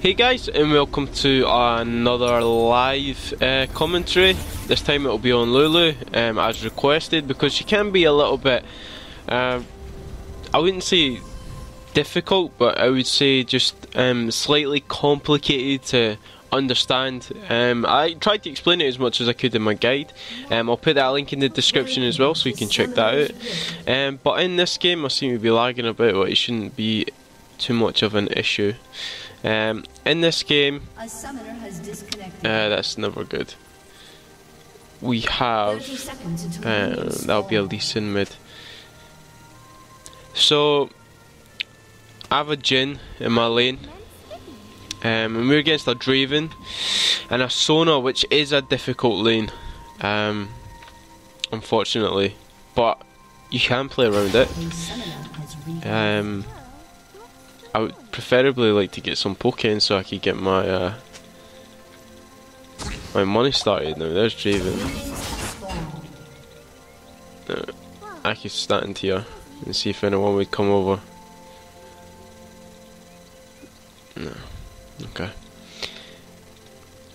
Hey guys, and welcome to another live commentary. This time it'll be on Lulu, as requested, because she can be a little bit, I wouldn't say difficult, but I would say just slightly complicated to understand. I tried to explain it as much as I could in my guide. I'll put that link in the description as well so you can check that out. But in this game I seem to be lagging a bit, but it shouldn't be too much of an issue. In this game, that's never good. We have, that'll be a Lee Sin mid. So, I have a Jhin in my lane, and we're against a Draven and a Sona, which is a difficult lane, unfortunately, but you can play around it. I would preferably like to get some poke in so I could get my my money started. Now there's Draven. I could stand here and see if anyone would come over. No. Okay.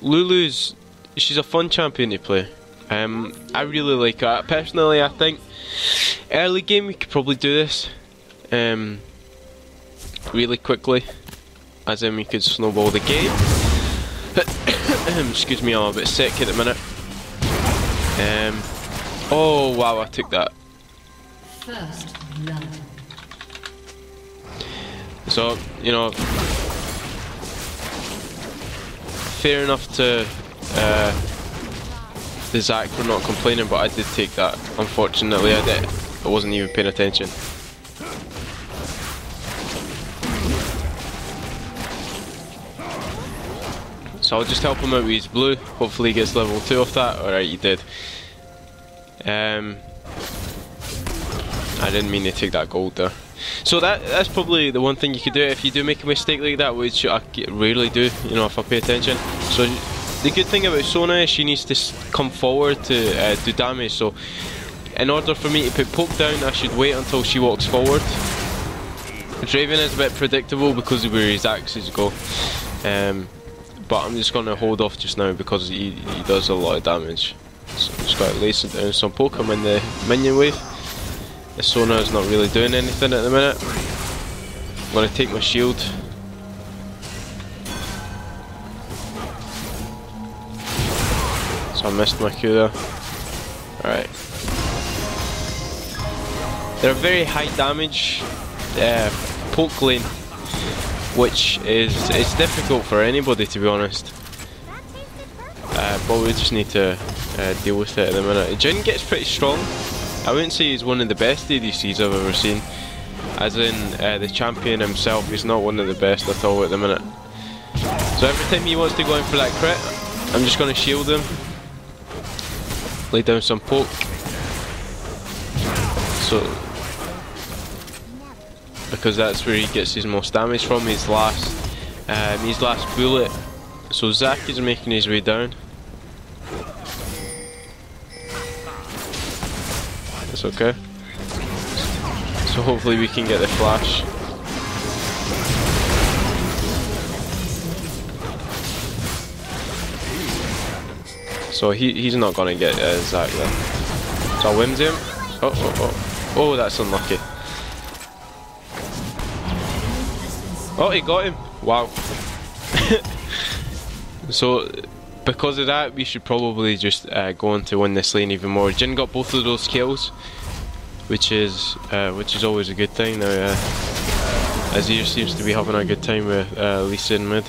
Lulu's, she's a fun champion to play. I really like her. Personally, I think early game we could probably do this really quickly, as in we could snowball the game. Excuse me, I'm a bit sick at the minute. Oh wow, I took that. So, you know, fair enough to the Zac for not complaining, but I did take that. Unfortunately, I wasn't even paying attention. So I'll just help him out with his blue. Hopefully he gets level 2 off that. Alright, he did. I didn't mean to take that gold there. So that's probably the one thing you could do if you do make a mistake like that, which I rarely do, you know, if I pay attention. So the good thing about Sona is she needs to come forward to do damage. So in order for me to put poke down, I should wait until she walks forward. Draven is a bit predictable because of where his axes go. But I'm just going to hold off just now because he does a lot of damage. So I'm just going to lace down some poke. I'm in the minion wave. The Sona is not really doing anything at the minute. I'm going to take my shield. So I missed my Q there. Alright. They're a very high damage poke lane, which is difficult for anybody, to be honest. But we just need to deal with it at the minute. Jhin gets pretty strong. I wouldn't say he's one of the best ADCs I've ever seen. As in, the champion himself, he's not one of the best at all at the minute. So every time he wants to go in for that crit, I'm just going to shield him. Lay down some poke. So, because that's where he gets his most damage from, his last bullet. So Zac is making his way down. That's okay. So hopefully we can get the flash. So he's not gonna get Zac there. So I whimsy him. Oh, that's unlucky. Oh, he got him! Wow. So, because of that, we should probably just go on to win this lane even more. Jhin got both of those kills, which is always a good thing. Now, Azir seems to be having a good time with Lee Sin mid.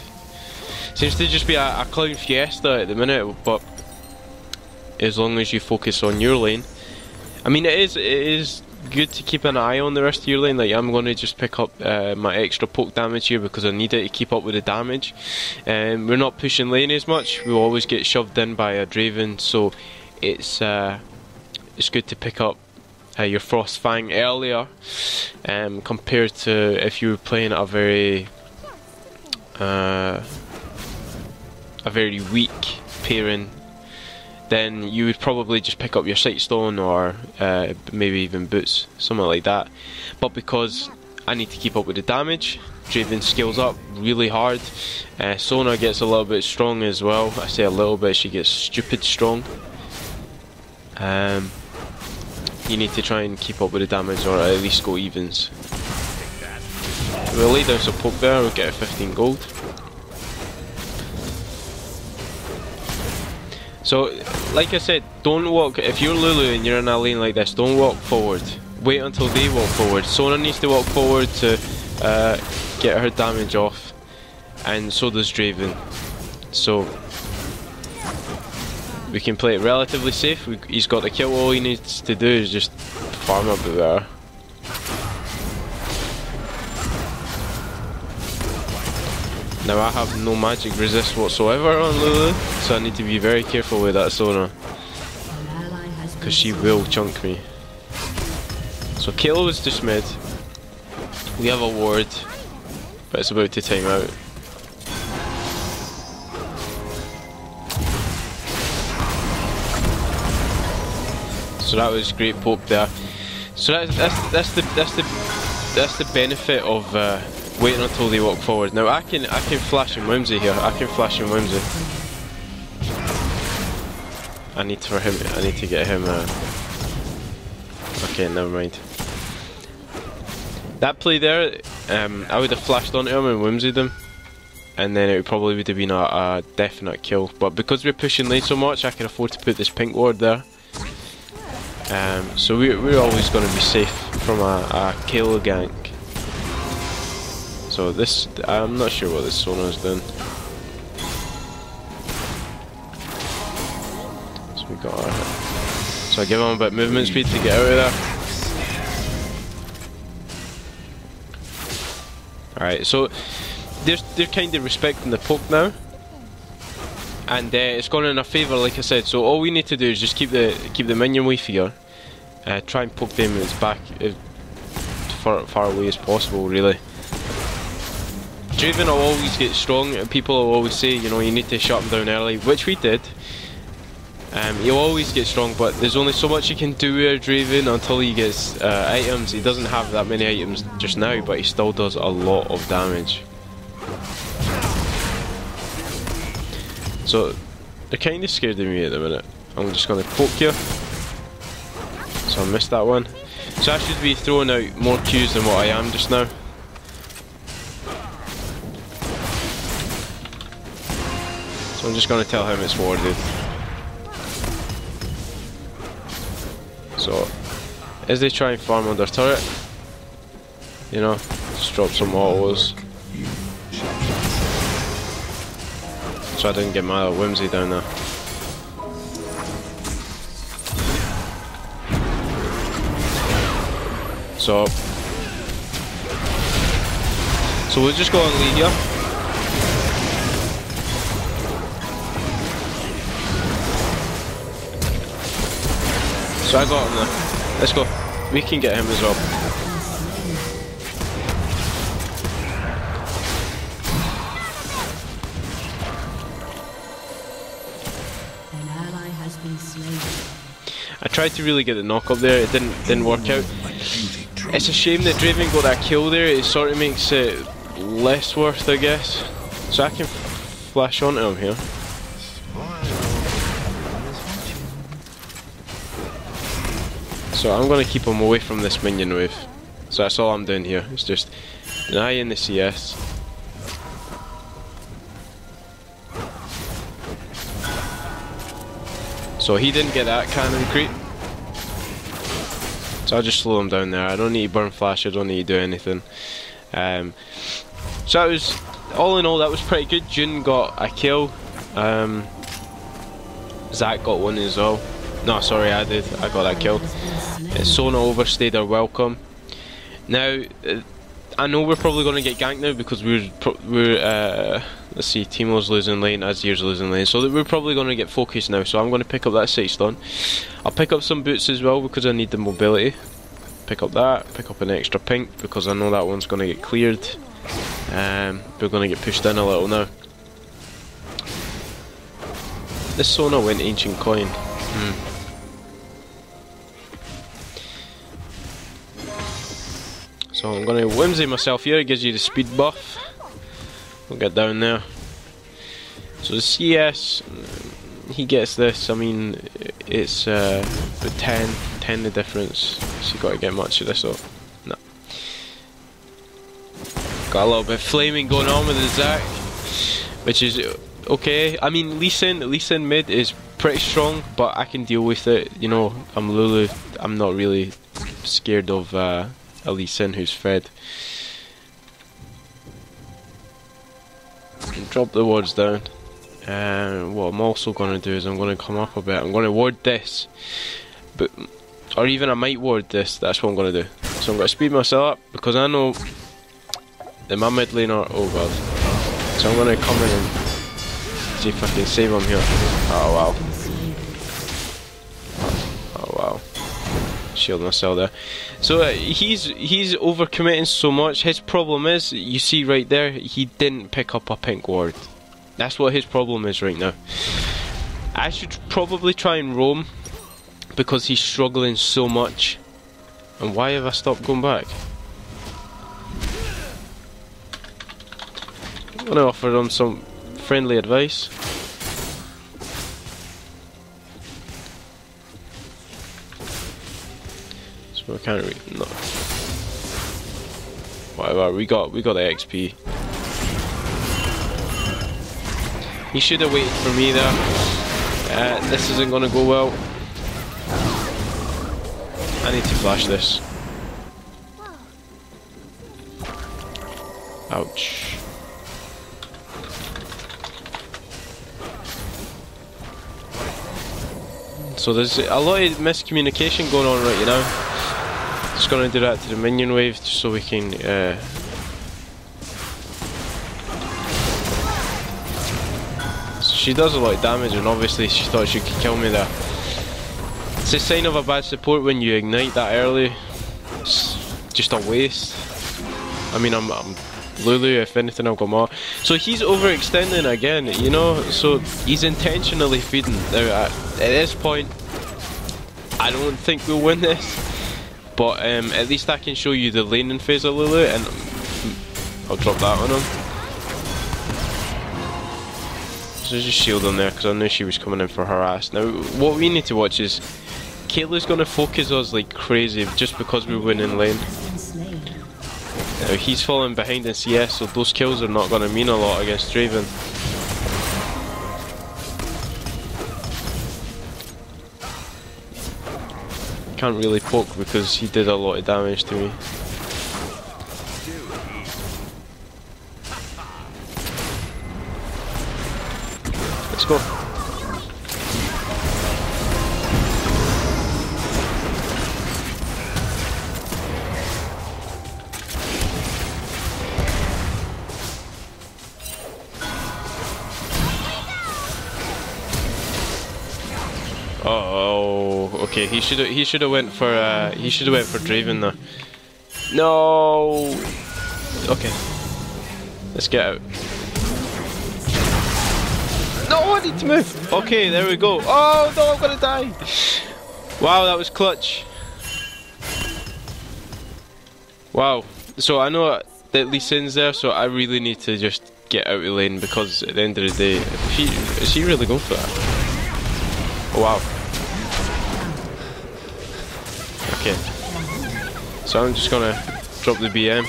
Seems to just be a clown fiesta at the minute, but as long as you focus on your lane, I mean, it is good to keep an eye on the rest of your lane. Like, I'm going to just pick up my extra poke damage here because I need it to keep up with the damage. We're not pushing lane as much. We always get shoved in by a Draven, so it's good to pick up your Frost Fang earlier, compared to if you were playing a very weak pairing. Then you would probably just pick up your Sightstone or maybe even Boots, something like that. But because I need to keep up with the damage, Draven scales up really hard. Sona gets a little bit strong as well. I say a little bit, she gets stupid strong. You need to try and keep up with the damage, or at least go evens. We'll lay down some poke there, we'll get a 15 gold. So, like I said, don't walk, if you're Lulu and you're in a lane like this, don't walk forward. Wait until they walk forward. Sona needs to walk forward to get her damage off, and so does Draven. So, we can play it relatively safe. He's got the kill, all he needs to do is just farm a bit better. Now I have no magic resist whatsoever on Lulu, so I need to be very careful with that Sona, because she will chunk me. So Kalo is just mid. We have a ward, but it's about to time out. So that was great poke there. So that's the benefit of waiting until they walk forward. Now I can flash and whimsy here. I can flash and whimsy. I need to get him. Okay, never mind. That play there, I would have flashed onto him and whimsied him, and then it probably would have been a definite kill. But because we're pushing lane so much, I can afford to put this pink ward there. So we're always going to be safe from a kill gank. So this, I'm not sure what this Sona is doing. So we got our, so I give him a bit of movement speed to get out of there. Alright, so they're kind of respecting the poke now, and it's gone in our favour, like I said. So all we need to do is just keep the minion wave here, try and poke them as back far away as possible, really. Draven will always get strong, and people will always say, you know, you need to shut him down early, which we did. He'll always get strong, but there's only so much you can do with Draven until he gets items. He doesn't have that many items just now, but he still does a lot of damage. So they're kind of scared of me at the minute. I'm just going to poke you. So I missed that one. So I should be throwing out more Qs than what I am just now. So I'm just going to tell him it's warded. So as they try and farm under turret, you know, just drop some autos. So I didn't get my whimsy down there. So we'll just go and lead here. So I got him there. Let's go. We can get him as well. An ally has been slain. I tried to really get the knock up there. It didn't work out. It's a shame that Draven got that kill there. It sort of makes it less worth, I guess. So I can flash onto him here. So I'm going to keep him away from this minion wave. So that's all I'm doing here. It's just an eye in the CS. So he didn't get that cannon creep. So I'll just slow him down there. I don't need to burn flash, I don't need to do anything. So that was, all in all, that was pretty good. June got a kill. Zach got one as well. No, sorry, I did. I got that kill. Sona overstayed our welcome. Now, I know we're probably going to get ganked now because we're let's see, Teemo's losing lane, Azir's losing lane, so we're probably going to get focused now. So I'm going to pick up that sight stun. I'll pick up some boots as well because I need the mobility. Pick up that, pick up an extra pink because I know that one's going to get cleared. We're going to get pushed in a little now. This Sona went ancient coin. So I'm going to whimsy myself here. It gives you the speed buff. We'll get down there. So the CS, he gets this. I mean, it's the 10 the difference. So you got to get much of this up. No. Got a little bit of flaming going on with the Zac, which is okay. I mean, Lee Sin mid is pretty strong, but I can deal with it. You know, I'm Lulu. I'm not really scared of a Lee Sin who's fed. Drop the wards down. What I'm also going to do is I'm going to come up a bit. I'm going to ward this, or even I might ward this. That's what I'm going to do. So I'm going to speed myself up because I know that my mid laner. Oh god! So I'm going to come in and see if I can save him here. Oh wow! Oh wow! Shield myself there. So he's overcommitting so much. His problem is, you see right there, he didn't pick up a pink ward. That's what his problem is right now. I should probably try and roam because he's struggling so much. And why have I stopped going back? I'm gonna offer him some friendly advice. So I can't no. Whatever, we got the XP. He should have waited for me there. This isn't going to go well. I need to flash this. Ouch. So there's a lot of miscommunication going on right now. Just going to do that to the minion wave just so we can she does a lot of damage, and obviously she thought she could kill me there. It's a sign of a bad support when you ignite that early. It's just a waste. I mean, I'm Lulu, if anything I've got more. So he's overextending again, you know, so he's intentionally feeding. Now at this point, I don't think we'll win this, but at least I can show you the laning phase of Lulu, and I'll drop that on him. So just shield on there because I knew she was coming in for her ass. Now what we need to watch is Kayla's going to focus us like crazy just because we're winning lane. Now he's falling behind in CS, so those kills are not going to mean a lot against Draven. Can't really poke because he did a lot of damage to me. Let's go. Oh, okay. He should have went for Draven there. No. Okay. Let's get out. No, I need to move. Okay, there we go. Oh no, I'm gonna die. Wow, that was clutch. Wow. So I know that Lee Sin's there, so I really need to just get out of the lane because at the end of the day, is she really going for that? Oh wow. Okay. So I'm just gonna drop the BM.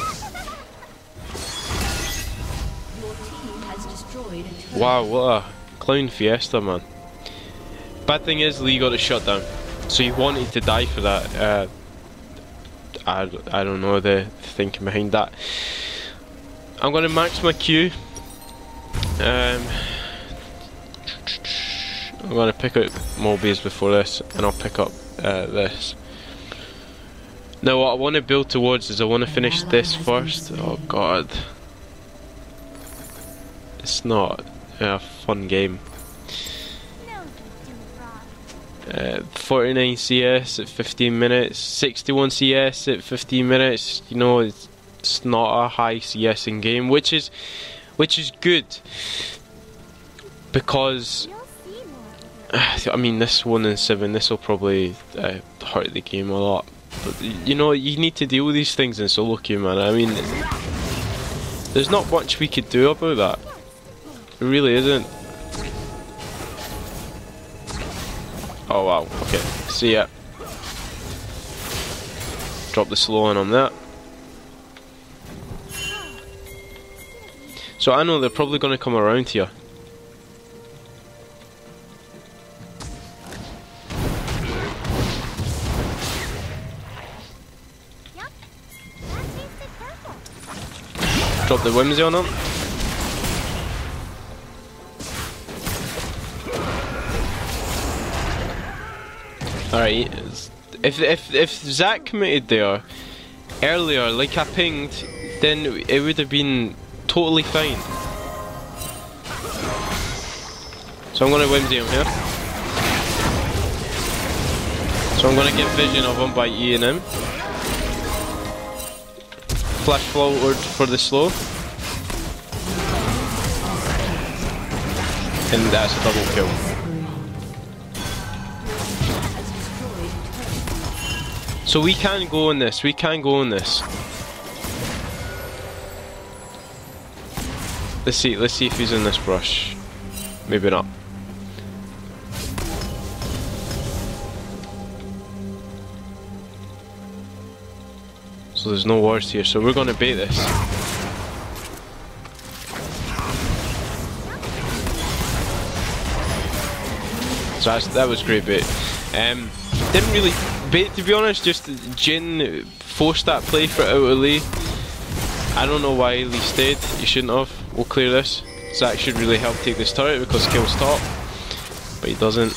Wow, what a clown fiesta, man. Bad thing is Lee got a shut down, so he wanted to die for that. I don't know the thinking behind that. I'm gonna max my Q. I'm gonna pick out Mobius before this, and I'll pick up this. Now what I want to build towards is I want to finish this first. Oh god. It's not a fun game. 49 CS at 15 minutes, 61 CS at 15 minutes, you know, it's not a high CS in game, which is good. Because I mean, this 1 in 7, this will probably hurt the game a lot. But you know, you need to deal with these things in solo queue, man. I mean, there's not much we could do about that. It really isn't. Oh wow, okay. See ya. Drop the slow on that. So I know they're probably going to come around here. Drop the whimsy on them. Alright, if Zach committed there earlier, like I pinged, then it would have been totally fine. So I'm gonna whimsy him here. So I'm gonna get vision of him by Eing him. Flash forward for the slow. And that's a double kill. So we can go on this, we can go on this. Let's see if he's in this brush. Maybe not. So there's no wards here, so we're gonna bait this. So that was great bait. Didn't really bait, to be honest, just Jin forced that play for out of Lee. I don't know why Lee stayed, he shouldn't have. We'll clear this. Zach should really help take this turret because kill's top. But he doesn't.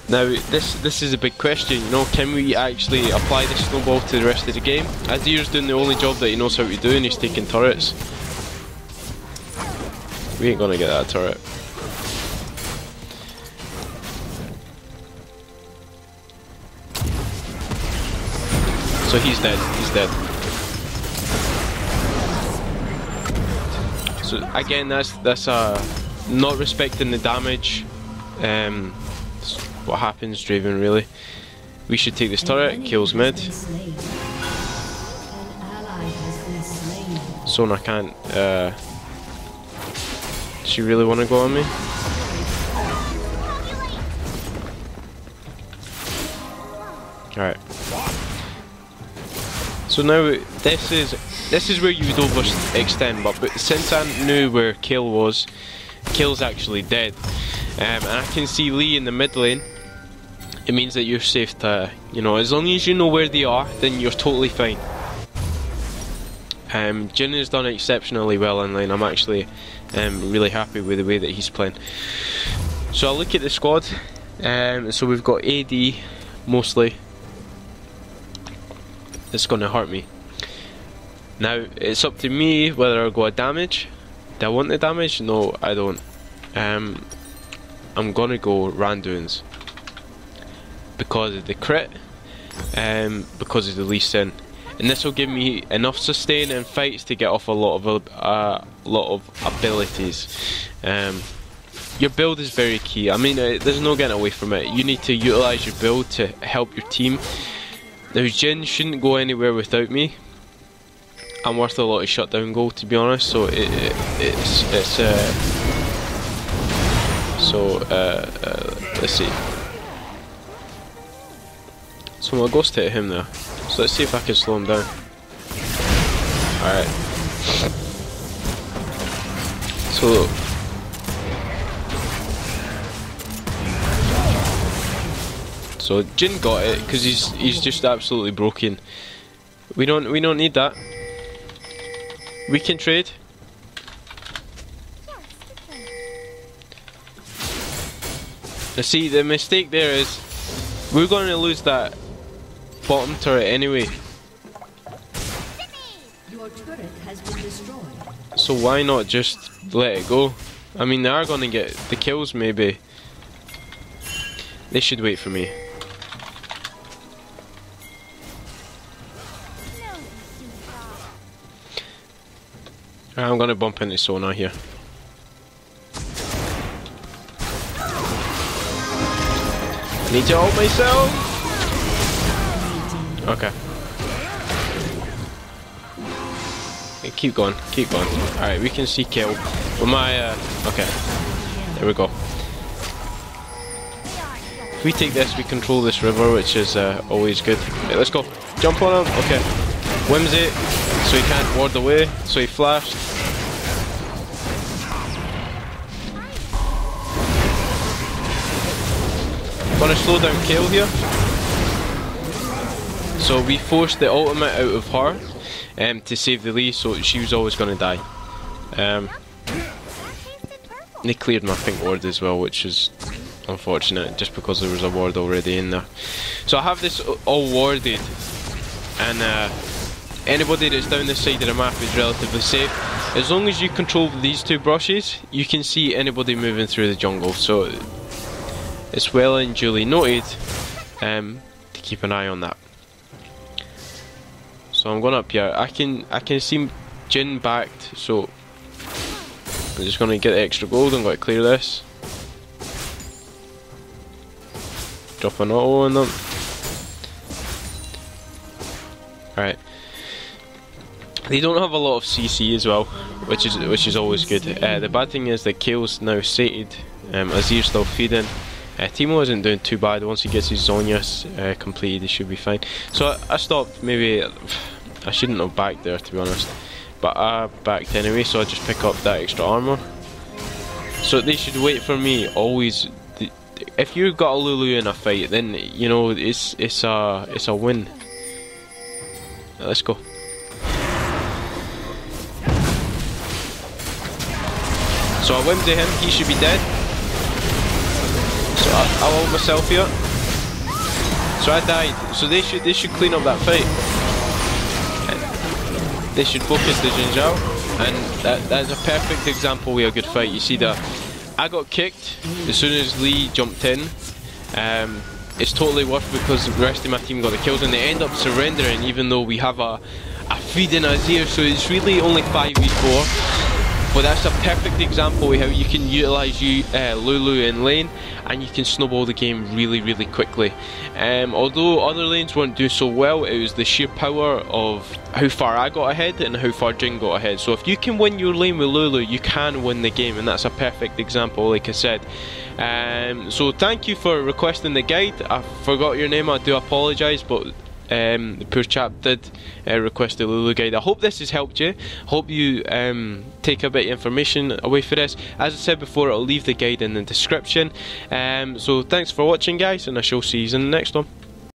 Now this is a big question, you know, can we actually apply the snowball to the rest of the game? Azir's doing the only job that he knows how to do and he's taking turrets. We ain't gonna get that turret. So he's dead, he's dead. So again, that's not respecting the damage. What happens, Draven, really? We should take this turret, kills mid. Sona can't, does she really want to go on me? Alright. So now, this is where you would overextend, but since I knew where Kill was, Kill's actually dead. And I can see Lee in the mid lane. It means that you're safe to, you know, as long as you know where they are, then you're totally fine. Jin has done exceptionally well in lane. I'm actually really happy with the way that he's playing. So I'll look at the squad. So we've got AD mostly. It's going to hurt me. Now it's up to me whether I go a damage. Do I want the damage? No, I don't. I'm gonna go Randuin's because of the crit, because of the Lee Sin, and this will give me enough sustain in fights to get off a lot of abilities. Your build is very key. I mean, there's no getting away from it. You need to utilize your build to help your team. Now Jin shouldn't go anywhere without me. I'm worth a lot of shutdown gold, to be honest. So let's see. So my ghost hit him there. So let's see if I can slow him down. Alright. So Jin got it because he's just absolutely broken. We don't need that. We can trade. Now see, the mistake there is we're going to lose that bottom turret anyway. Your turret has been destroyed. So why not just let it go? I mean, they are going to get the kills maybe. They should wait for me. I'm going to bump into Sona here. Need to hold myself. Okay. Okay, keep going, keep going. Alright, we can see kill. With my, okay. There we go. If we take this, we control this river, which is always good. Right, let's go. Jump on him. Okay. Whimsy, so he can't ward away, so he flashed. Gonna slow down Kayle here. So we forced the ultimate out of her to save the Lee, so she was always gonna die. They cleared my pink ward as well, which is unfortunate, just because there was a ward already in there. So I have this all warded, and anybody that's down this side of the map is relatively safe. As long as you control these two brushes, you can see anybody moving through the jungle. So it's well and duly noted to keep an eye on that. So I'm going up here. I can see Jhin backed, so I'm just going to get the extra gold. I'm going to clear this. Drop an auto on them. Alright. They don't have a lot of CC as well, which is always good. The bad thing is that Kayle's now sated. Azir's still feeding. Teemo isn't doing too bad. Once he gets his Zhonya's completed, he should be fine. So I stopped. Maybe I shouldn't have backed there, to be honest, but I backed anyway. So I just pick up that extra armor. So they should wait for me always. If you've got a Lulu in a fight, then you know it's a win. Let's go. So I whimsy him. He should be dead. So I'll ult myself here. So I died. So they should clean up that fight. They should focus the Jhin Zhao, and that's a perfect example of a good fight. You see that I got kicked as soon as Lee jumped in. It's totally worth because the rest of my team got the kills, and they end up surrendering even though we have a feeding Azir. So it's really only 5v4. But that's a perfect example of how you can utilise Lulu in lane, and you can snowball the game really, really quickly. Although other lanes weren't doing so well, it was the sheer power of how far I got ahead and how far Jhin got ahead. So if you can win your lane with Lulu, you can win the game, and that's a perfect example, like I said. So thank you for requesting the guide. I forgot your name, I do apologise, but the poor chap did request the Lulu guide. I hope this has helped you. Hope you take a bit of information away for this. As I said before, I'll leave the guide in the description. So thanks for watching, guys, and I shall see you in the next one.